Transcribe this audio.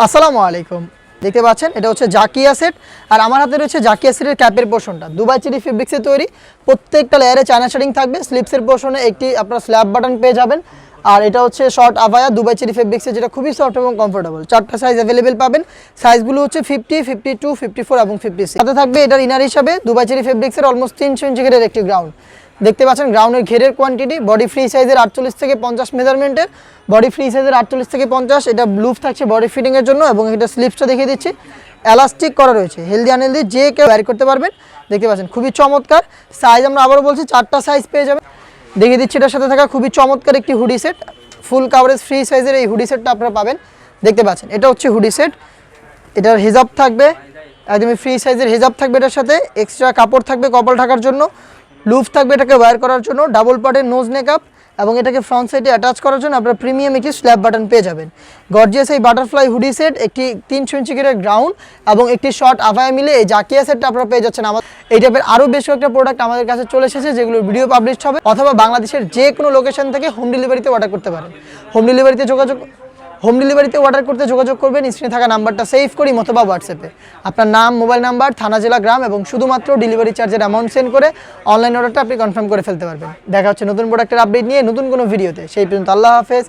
আসসালামু আলাইকুম। দেখতে পাচ্ছেন এটা হচ্ছে জাকিয়া সেট, আর আমার হাতে রয়েছে জাকিয়া সেটের ক্যাপের পোর্শনটা দুবাই চেরি ফেব্রিক্সে তৈরি। প্রত্যেকটা লেয়ারে চায়না শাড়িং থাকবে। স্লিপসের পোর্শনে একটি আপনার স্ল্যাব বাটন পেয়ে যাবেন। আর এটা হচ্ছে শর্ট আভায়া দুবাই চেরি ফেব্রিক্সে, যেটা খুবই সফট এবং কমফোর্টেবল। 4টা সাইজ অ্যাভেলেবেল পাবেন। সাইজগুলো হচ্ছে 50, 52, 54 এবং 56। সাথে থাকবে এটার ইনার হিসাবে দুবাই চেরি ফেব্রিক্সের অলমোস্ট 300 ইঞ্চি ঘেরের একটি গ্রাউন্ড। দেখতে পাচ্ছেন গ্রাউন্ডের ঘেরের কোয়ান্টিটি বডি ফ্রি সাইজের 48 থেকে 50 মেজারমেন্টের, বডি ফ্রি সাইজের 48 থেকে 50। এটা লুফ থাকছে বডি ফিটিংয়ের জন্য, এবং এটা স্লিপসটা দেখিয়ে দিচ্ছি এলাস্টিক করা রয়েছে। হেলদি আনহেলদি যে কেউ ওয়্যার করতে পারবেন। দেখতে পাচ্ছেন খুবই চমৎকার সাইজ। আমরা আবারও বলছি 4টা সাইজ পেয়ে যাবেন। দেখিয়ে দিচ্ছি এটার সাথে থাকা খুবই চমৎকার একটি hoodie set. Full coverage free সাইজের এই হুডি সেটটা আপনারা পাবেন। দেখতে পাচ্ছেন এটা হচ্ছে হুডি সেট। এটার হিজাব থাকবে একদমই ফ্রি সাইজের হিজাব থাকবে। এটার সাথে এক্সট্রা কাপড় থাকবে কপাল ঢাকার জন্য। লুফ থাকবে এটাকে ওয়্যার করার জন্য। ডাবল পার্টের নোজ নেকআপ, এবং এটাকে ফ্রন্ট সাইডে অ্যাটাচ করার জন্য আপনারা প্রিমিয়াম একটি স্ল্যাব বাটন পেয়ে যাবেন। গর্জিয়াস এই বাটারফ্লাই হুডি সেট, একটি 300 ইঞ্চি করে গ্রাউন্ড এবং একটি শর্ট আভায়া মিলে এই জাকিয়া সেটটা আপনারা পেয়ে যাচ্ছেন। এই টাইপের আরও বেশ কয়েকটা প্রোডাক্ট আমাদের কাছে চলে এসেছে, যেগুলোর ভিডিও পাবলিশ হবে, অথবা বাংলাদেশের যে কোনো লোকেশন থেকে হোম ডেলিভারিতে অর্ডার করতে পারেন। হোম ডেলিভারিতে অর্ডার করতে যোগাযোগ করবেন স্ক্রিনে থাকা নাম্বারটা সেভ করি অথবা হোয়াটসঅ্যাপে আপনার নাম, মোবাইল নাম্বার, থানা, জেলা, গ্রাম এবং শুধুমাত্র ডেলিভারি চার্জের অ্যামাউন্ট সেন্ড করে অনলাইন অর্ডারটা আপনি কনফার্ম করে ফেলতে পারবেন। দেখা হচ্ছে নতুন প্রোডাক্টের আপডেট নিয়ে নতুন কোনো ভিডিওতে। সেই পর্যন্ত আল্লাহ হাফেজ।